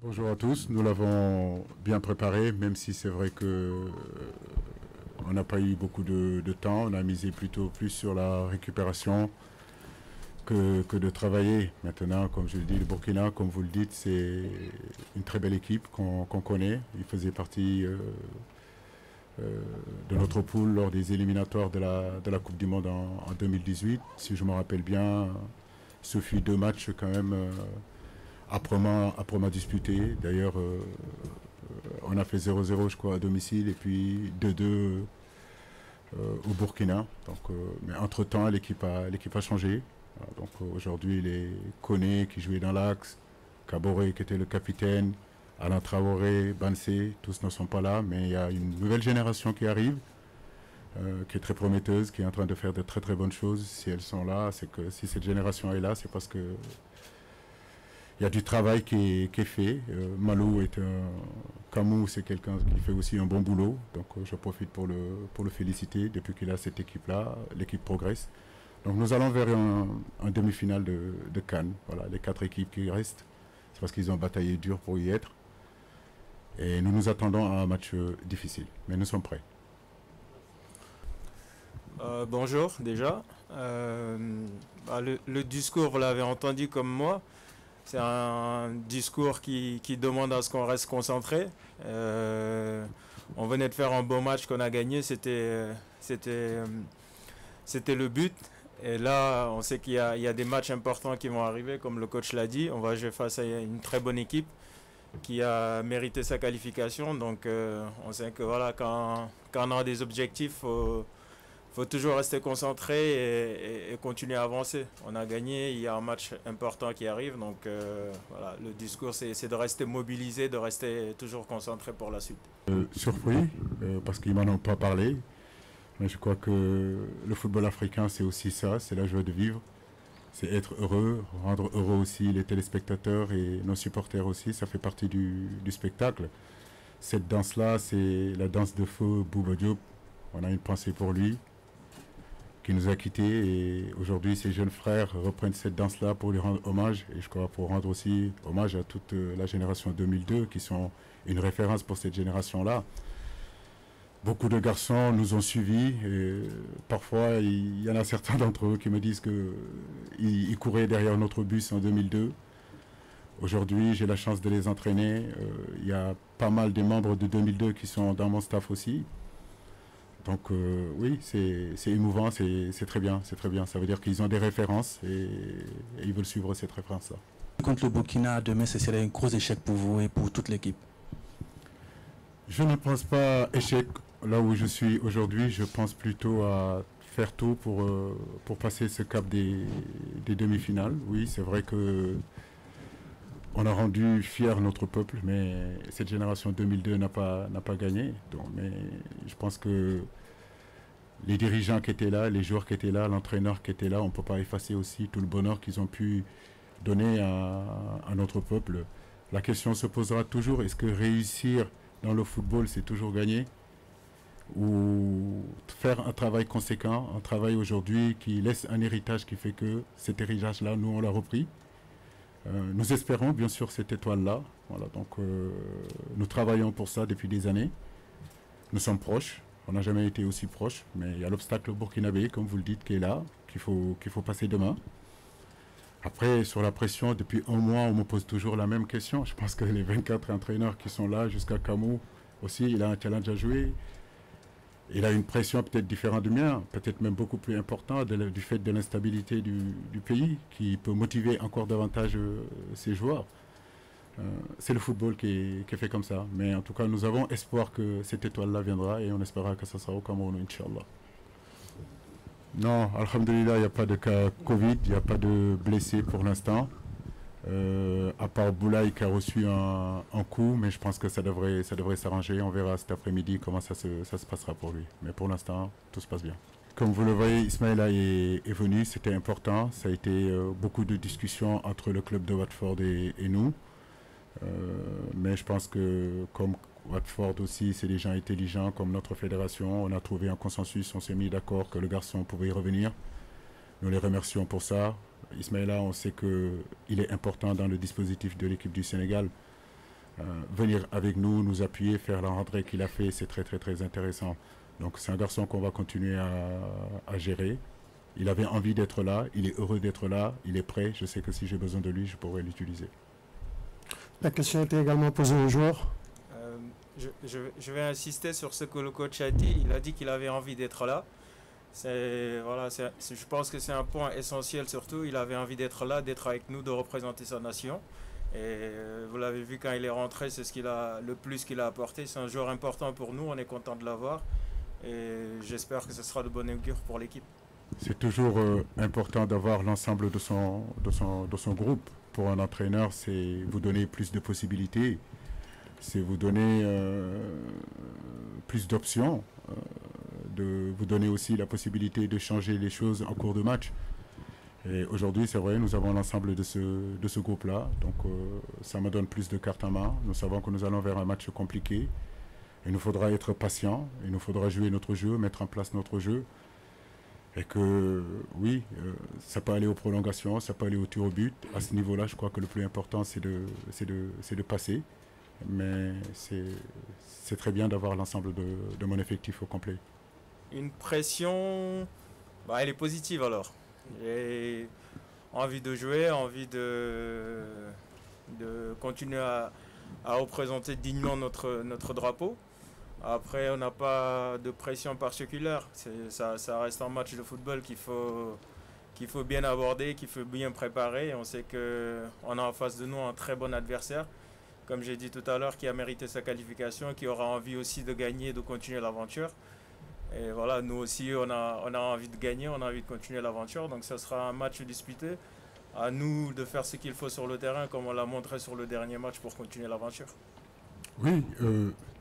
Bonjour à tous, nous l'avons bien préparé, même si c'est vrai que on n'a pas eu beaucoup de temps, on a misé plutôt plus sur la récupération que de travailler. Maintenant, comme je le dis, le Burkina, comme vous le dites, c'est une très belle équipe qu'on connaît. Il faisait partie de notre poule lors des éliminatoires de la Coupe du Monde en 2018. Si je me rappelle bien, ce fut 2 matchs quand même âprement disputés. D'ailleurs, on a fait 0-0 je crois à domicile et puis 2-2 au Burkina. Donc, mais entre-temps, l'équipe a changé. Voilà, donc aujourd'hui, les Koné qui jouait dans l'axe, Kaboré qui était le capitaine, Alain Traoré, Bansé, tous ne sont pas là, mais il y a une nouvelle génération qui arrive, qui est très prometteuse, qui est en train de faire de très très bonnes choses. Si elles sont là, c'est que si cette génération est là, c'est parce que il y a du travail qui est fait. Malou est un Camou, c'est quelqu'un qui fait aussi un bon boulot. Donc je profite pour le féliciter. Depuis qu'il a cette équipe-là, l'équipe progresse. Donc nous allons vers un demi-finale de Cannes. Voilà, les 4 équipes qui restent. C'est parce qu'ils ont bataillé dur pour y être. Et nous nous attendons à un match difficile. Mais nous sommes prêts. Bonjour déjà. Le discours, vous l'avez entendu comme moi. C'est un discours qui demande à ce qu'on reste concentré. On venait de faire un beau match qu'on a gagné, c'était le but. Et là, on sait qu'il y a des matchs importants qui vont arriver, comme le coach l'a dit. On va jouer face à une très bonne équipe qui a mérité sa qualification. Donc, on sait que voilà, quand on a des objectifs, faut toujours rester concentré et continuer à avancer. On a gagné, il y a un match important qui arrive, donc voilà, le discours c'est de rester mobilisé, de rester toujours concentré pour la suite. Surpris, parce qu'ils m'en ont pas parlé. Mais je crois que le football africain, c'est aussi ça, c'est la joie de vivre. C'est être heureux, rendre heureux aussi les téléspectateurs et nos supporters aussi, ça fait partie du spectacle. Cette danse-là, c'est la danse de feu Bouba Diop. On a une pensée pour lui, qui nous a quittés. Et aujourd'hui, ses jeunes frères reprennent cette danse-là pour lui rendre hommage. Et je crois pour rendre aussi hommage à toute la génération 2002, qui sont une référence pour cette génération-là. Beaucoup de garçons nous ont suivis. Et parfois, il y en a certains d'entre eux qui me disent qu'ils couraient derrière notre bus en 2002. Aujourd'hui, j'ai la chance de les entraîner. Il y a pas mal de membres de 2002 qui sont dans mon staff aussi. Donc oui, c'est émouvant, c'est très bien, c'est très bien. Ça veut dire qu'ils ont des références et ils veulent suivre cette référence-là. Contre le Burkina, demain, ce serait un gros échec pour vous et pour toute l'équipe. Je ne pense pas échec là où je suis aujourd'hui. Je pense plutôt à faire tout pour passer ce cap des demi-finales. Oui, c'est vrai que on a rendu fier notre peuple, mais cette génération 2002 n'a pas gagné. Donc, mais je pense que les dirigeants qui étaient là, les joueurs qui étaient là, l'entraîneur qui était là, on ne peut pas effacer aussi tout le bonheur qu'ils ont pu donner à notre peuple. La question se posera toujours, est-ce que réussir dans le football, c'est toujours gagner? Ou faire un travail conséquent, un travail aujourd'hui qui laisse un héritage qui fait que cet héritage-là, nous, on l'a repris. Nous espérons bien sûr cette étoile-là. Voilà, donc nous travaillons pour ça depuis des années. Nous sommes proches. On n'a jamais été aussi proches, mais il y a l'obstacle burkinabé, comme vous le dites, qui est là, qu'il faut passer demain. Après, sur la pression, depuis un mois, on me pose toujours la même question. Je pense que les 24 entraîneurs qui sont là, jusqu'à Camou, aussi, il a un challenge à jouer. Il a une pression peut-être différente du mien, peut-être même beaucoup plus importante du fait de l'instabilité du pays, qui peut motiver encore davantage ses joueurs. C'est le football qui est fait comme ça. Mais en tout cas, nous avons espoir que cette étoile-là viendra et on espérera que ça sera au Cameroun, Inch'Allah. Non, Alhamdulillah, il n'y a pas de cas Covid, il n'y a pas de blessés pour l'instant. À part Boulaye qui a reçu un coup, mais je pense que ça devrait s'arranger. On verra cet après-midi comment ça se passera pour lui. Mais pour l'instant, tout se passe bien. Comme vous le voyez, Ismaïla est venu, c'était important. Ça a été beaucoup de discussions entre le club de Watford et nous. Mais je pense que comme Watford aussi, c'est des gens intelligents comme notre fédération. On a trouvé un consensus, on s'est mis d'accord que le garçon pouvait y revenir. Nous les remercions pour ça. Ismaïla, on sait qu'il est important dans le dispositif de l'équipe du Sénégal. venir avec nous, nous appuyer, faire la rentrée qu'il a fait, c'est très très très intéressant. Donc c'est un garçon qu'on va continuer à gérer. Il avait envie d'être là, il est heureux d'être là, il est prêt. Je sais que si j'ai besoin de lui, je pourrai l'utiliser. La question était également posée aux joueurs. Je vais insister sur ce que le coach a dit. Il a dit qu'il avait envie d'être là. Je pense que c'est un point essentiel surtout. Il avait envie d'être là, d'être avec nous, de représenter sa nation. Et vous l'avez vu quand il est rentré, c'est le plus qu'il a apporté. C'est un joueur important pour nous, on est content de l'avoir. Et j'espère que ce sera de bon augure pour l'équipe. C'est toujours important d'avoir l'ensemble de son groupe. Pour un entraîneur, c'est vous donner plus de possibilités, c'est vous donner plus d'options, de vous donner aussi la possibilité de changer les choses en cours de match. Et aujourd'hui, c'est vrai, nous avons l'ensemble de ce groupe-là, donc ça me donne plus de cartes en main. Nous savons que nous allons vers un match compliqué. Il nous faudra être patient, il nous faudra jouer notre jeu, mettre en place notre jeu. Et que oui, ça peut aller aux prolongations, ça peut aller au tir au but. À ce niveau-là, je crois que le plus important, c'est de passer. Mais c'est très bien d'avoir l'ensemble de mon effectif au complet. Une pression, elle est positive alors. J'ai envie de jouer, envie de continuer à représenter dignement notre drapeau. Après, on n'a pas de pression particulière. Ça reste un match de football qu'il faut bien aborder, qu'il faut bien préparer. On sait qu'on a en face de nous un très bon adversaire, comme j'ai dit tout à l'heure, qui a mérité sa qualification, qui aura envie aussi de gagner, de continuer l'aventure. Et voilà, nous aussi, on a envie de gagner, on a envie de continuer l'aventure. Donc ça sera un match disputé. À nous de faire ce qu'il faut sur le terrain, comme on l'a montré sur le dernier match, pour continuer l'aventure. Oui,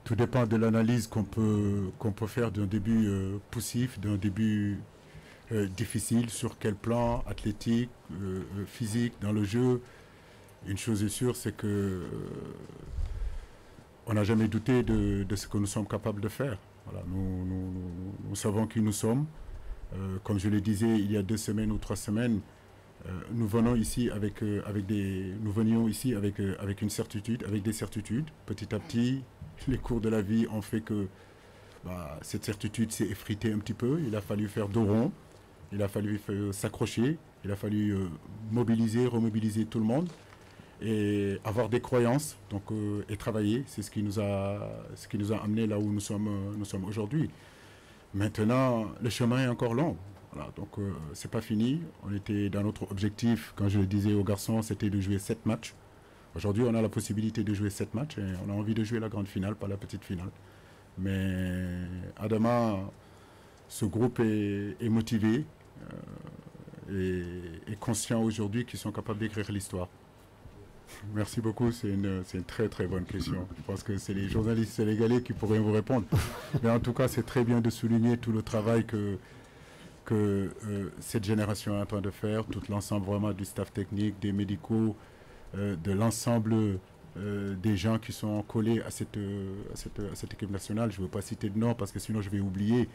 tout dépend de l'analyse qu'on peut faire d'un début poussif, d'un début difficile, sur quel plan, athlétique, physique, dans le jeu. Une chose est sûre, c'est que on n'a jamais douté de ce que nous sommes capables de faire. Voilà, nous savons qui nous sommes. Comme je le disais il y a 2 semaines ou 3 semaines, nous venions ici avec une certitude, avec des certitudes. Petit à petit, les cours de la vie ont fait que cette certitude s'est effritée un petit peu. Il a fallu faire dos rond, il a fallu s'accrocher, il a fallu remobiliser tout le monde et avoir des croyances, donc et travailler. C'est ce qui nous a amené là où nous sommes aujourd'hui. Maintenant, le chemin est encore long. Voilà, donc c'est pas fini. On était dans notre objectif, quand je le disais aux garçons, c'était de jouer 7 matchs. Aujourd'hui, on a la possibilité de jouer 7 matchs et on a envie de jouer la grande finale, pas la petite finale. Mais Adama, ce groupe est motivé et conscient aujourd'hui qu'ils sont capables d'écrire l'histoire. Merci beaucoup, c'est une très très bonne question. Je pense que c'est les journalistes sénégalais qui pourraient vous répondre. Mais en tout cas, c'est très bien de souligner tout le travail que cette génération est en train de faire, tout l'ensemble vraiment du staff technique, des médicaux, de l'ensemble des gens qui sont collés à cette équipe nationale. Je ne veux pas citer de nom parce que sinon je vais oublier.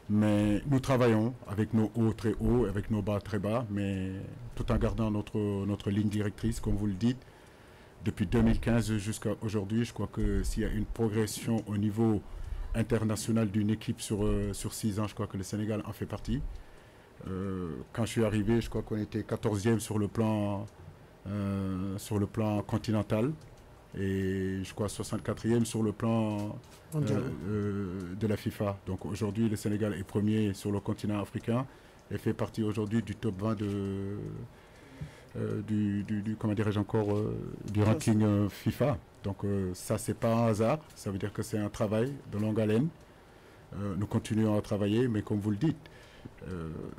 Mais nous travaillons avec nos hauts très hauts, avec nos bas très bas, mais tout en gardant notre ligne directrice, comme vous le dites. Depuis 2015 jusqu'à aujourd'hui, je crois que s'il y a une progression au niveau international d'une équipe sur 6 ans, je crois que le Sénégal en fait partie. Quand je suis arrivé, je crois qu'on était 14e sur le plan continental et je crois 64e sur le plan de la FIFA. Donc aujourd'hui, le Sénégal est premier sur le continent africain et fait partie aujourd'hui du top 20 du ranking FIFA. Donc ça, c'est pas un hasard, ça veut dire que c'est un travail de longue haleine. Nous continuons à travailler, mais comme vous le dites,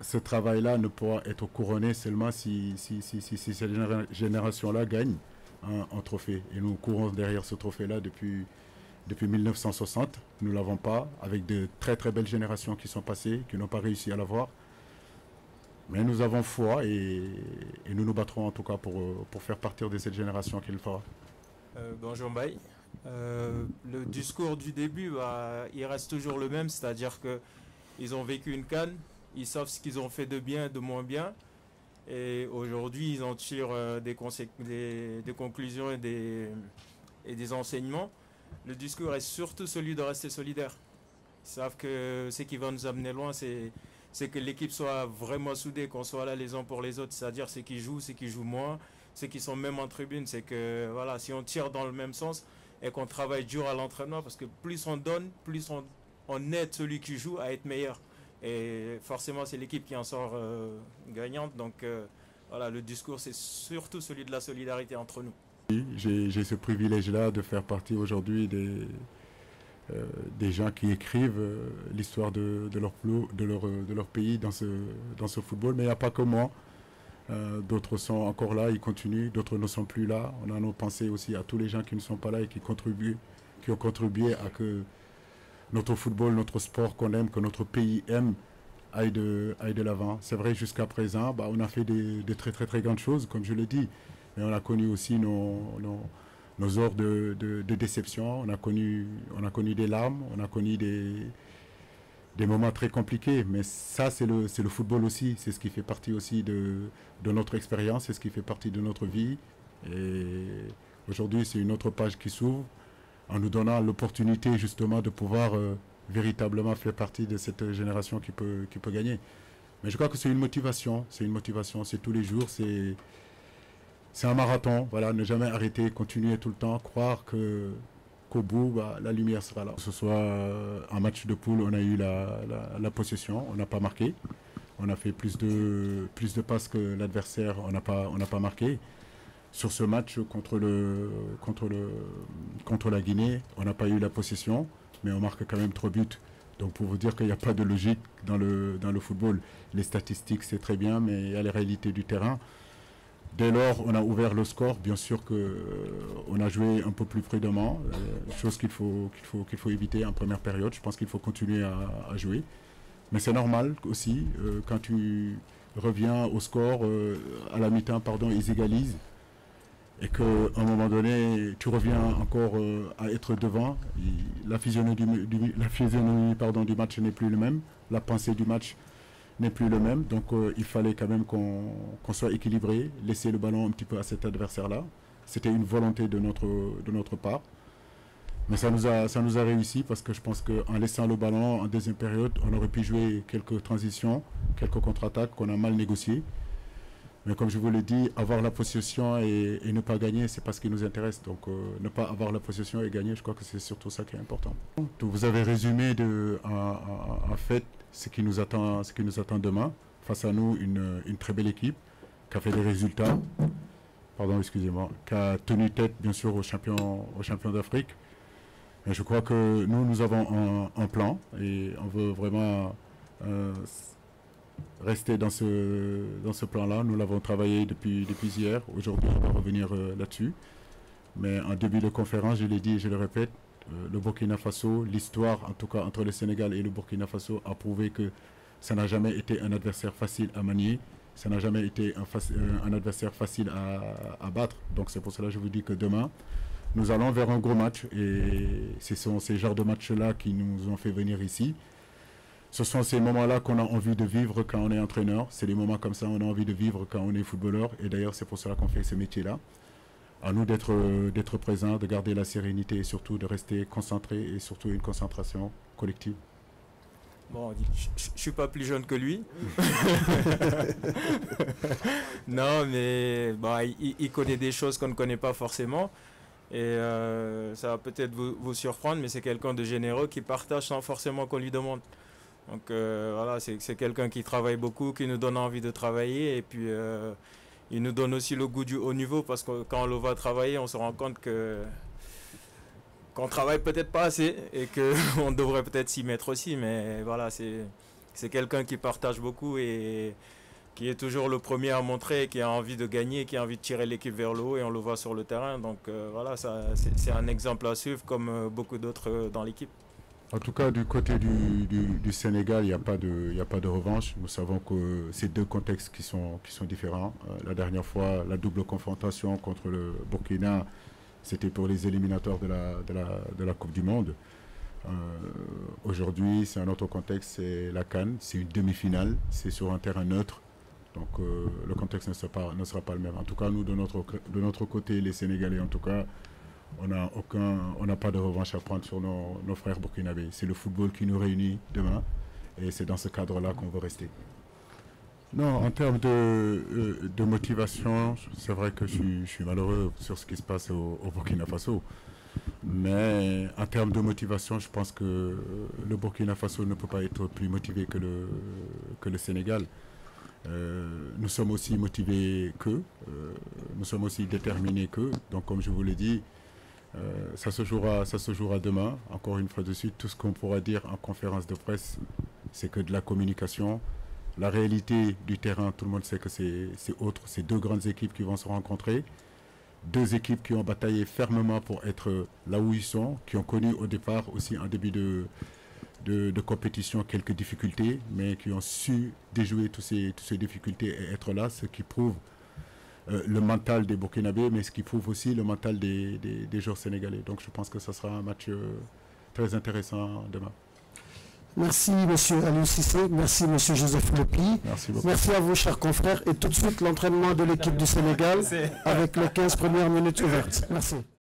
ce travail-là ne pourra être couronné seulement si cette génération-là gagne un trophée. Et nous courons derrière ce trophée-là depuis 1960. Nous ne l'avons pas, avec de très très belles générations qui sont passées, qui n'ont pas réussi à l'avoir. Mais nous avons foi et nous nous battrons en tout cas pour faire partir de cette génération qui le fera. Bonjour Mbaye. Le discours du début, il reste toujours le même, c'est-à-dire qu'ils ont vécu une CAN, ils savent ce qu'ils ont fait de bien, de moins bien, et aujourd'hui ils en tirent des conclusions et et des enseignements, le discours est surtout celui de rester solidaire. Ils savent que ce qui va nous amener loin, c'est que l'équipe soit vraiment soudée, qu'on soit là les uns pour les autres, c'est-à-dire ceux qui jouent moins, ceux qui sont même en tribune, c'est que voilà, si on tire dans le même sens et qu'on travaille dur à l'entraînement, parce que plus on donne, plus on aide celui qui joue à être meilleur. Et forcément, c'est l'équipe qui en sort gagnante. Donc voilà, le discours, c'est surtout celui de la solidarité entre nous. J'ai ce privilège-là de faire partie aujourd'hui des gens qui écrivent l'histoire de leur pays dans ce football. Mais il n'y a pas que moi. D'autres sont encore là, ils continuent. D'autres ne sont plus là. On a nos pensées aussi à tous les gens qui ne sont pas là et qui ont contribué à que notre football, notre sport qu'on aime, que notre pays aime, aille de l'avant. C'est vrai, jusqu'à présent, on a fait de très très très grandes choses, comme je l'ai dit. Mais on a connu aussi nos heures de déception. On a connu des larmes, on a connu des moments très compliqués. Mais ça, c'est le football aussi. C'est ce qui fait partie aussi de notre expérience, c'est ce qui fait partie de notre vie. Et aujourd'hui, c'est une autre page qui s'ouvre, en nous donnant l'opportunité justement de pouvoir véritablement faire partie de cette génération qui peut gagner. Mais je crois que c'est une motivation, c'est tous les jours, c'est un marathon, voilà, ne jamais arrêter, continuer tout le temps, croire qu'au bout, la lumière sera là. Que ce soit un match de poule, on a eu la possession, on n'a pas marqué, on a fait plus de passes que l'adversaire, on n'a pas marqué. Sur ce match contre la Guinée, on n'a pas eu la possession, mais on marque quand même 3 buts. Donc pour vous dire qu'il n'y a pas de logique dans le football. Les statistiques, c'est très bien, mais il y a les réalités du terrain. Dès lors, on a ouvert le score. Bien sûr qu'on a joué un peu plus prudemment, chose qu'il faut éviter en première période. Je pense qu'il faut continuer à jouer. Mais c'est normal aussi, quand tu reviens au score, à la mi-temps, pardon, ils égalisent. Et qu'à un moment donné, tu reviens encore à être devant. La physionomie du match n'est plus le même. La pensée du match n'est plus le même. Donc il fallait quand même qu'on soit équilibré, laisser le ballon un petit peu à cet adversaire-là. C'était une volonté de notre part. Mais ça nous a réussi parce que je pense qu'en laissant le ballon en deuxième période, on aurait pu jouer quelques transitions, quelques contre-attaques qu'on a mal négociées. Mais comme je vous l'ai dit, avoir la possession et ne pas gagner, c'est pas ce qui nous intéresse. Donc ne pas avoir la possession et gagner, je crois que c'est surtout ça qui est important. Vous avez résumé en fait ce qui nous attend demain. Face à nous, une très belle équipe qui a fait des résultats, qui a tenu tête bien sûr aux champions d'Afrique. Mais je crois que nous avons un plan et on veut vraiment rester dans ce plan-là. Nous l'avons travaillé depuis hier. Aujourd'hui, on va revenir là-dessus. Mais en début de conférence, je l'ai dit et je le répète, le Burkina Faso, l'histoire en tout cas entre le Sénégal et le Burkina Faso a prouvé que ça n'a jamais été un adversaire facile à manier. Ça n'a jamais été un adversaire facile à battre. Donc c'est pour cela que je vous dis que demain, nous allons vers un gros match. Et ce sont ces genres de matchs-là qui nous ont fait venir ici. Ce sont ces moments-là qu'on a envie de vivre quand on est entraîneur. C'est des moments comme ça qu'on a envie de vivre quand on est footballeur. Et d'ailleurs, c'est pour cela qu'on fait ce métier-là. À nous d'être présents, de garder la sérénité et surtout de rester concentrés et surtout une concentration collective. Bon, je ne suis pas plus jeune que lui. Non, mais il connaît des choses qu'on ne connaît pas forcément. Et ça va peut-être vous surprendre, mais c'est quelqu'un de généreux qui partage sans forcément qu'on lui demande. Donc voilà, c'est quelqu'un qui travaille beaucoup, qui nous donne envie de travailler. Et puis il nous donne aussi le goût du haut niveau parce que quand on le voit travailler, on se rend compte qu'on travaille peut-être pas assez et qu'on devrait peut-être s'y mettre aussi. Mais voilà, c'est quelqu'un qui partage beaucoup et qui est toujours le premier à montrer, qui a envie de gagner, qui a envie de tirer l'équipe vers le haut et on le voit sur le terrain. Donc voilà, c'est un exemple à suivre comme beaucoup d'autres dans l'équipe. En tout cas, du côté du Sénégal, il n'y a pas de revanche. Nous savons que c'est deux contextes qui sont différents. La dernière fois, la double confrontation contre le Burkina, c'était pour les éliminatoires de la Coupe du Monde. Aujourd'hui, c'est un autre contexte, c'est la CAN, c'est une demi-finale, c'est sur un terrain neutre. Donc le contexte ne sera pas le même. En tout cas, nous, de notre côté, les Sénégalais, en tout cas, on n'a pas de revanche à prendre sur nos frères burkinabés. C'est le football qui nous réunit demain et c'est dans ce cadre-là qu'on veut rester. Non, en termes de motivation, c'est vrai que je suis malheureux sur ce qui se passe au Burkina Faso. Mais en termes de motivation, je pense que le Burkina Faso ne peut pas être plus motivé que le Sénégal. Nous sommes aussi motivés qu'eux, nous sommes aussi déterminés qu'eux. Donc comme je vous l'ai dit, ça se jouera demain. Encore une fois de suite, tout ce qu'on pourra dire en conférence de presse, c'est que de la communication. La réalité du terrain, tout le monde sait que c'est autre. C'est deux grandes équipes qui vont se rencontrer. Deux équipes qui ont bataillé fermement pour être là où ils sont, qui ont connu au départ aussi en début de compétition quelques difficultés, mais qui ont su déjouer toutes ces difficultés et être là, ce qui prouve le mental des Burkinabés, mais ce qui prouve aussi le mental des joueurs sénégalais. Donc je pense que ce sera un match très intéressant demain. Merci M. Aliou Cissé, merci M. Joseph Lepi. Merci beaucoup. Merci à vous, chers confrères. Et tout de suite, l'entraînement de l'équipe du Sénégal avec les 15 premières minutes ouvertes. Merci.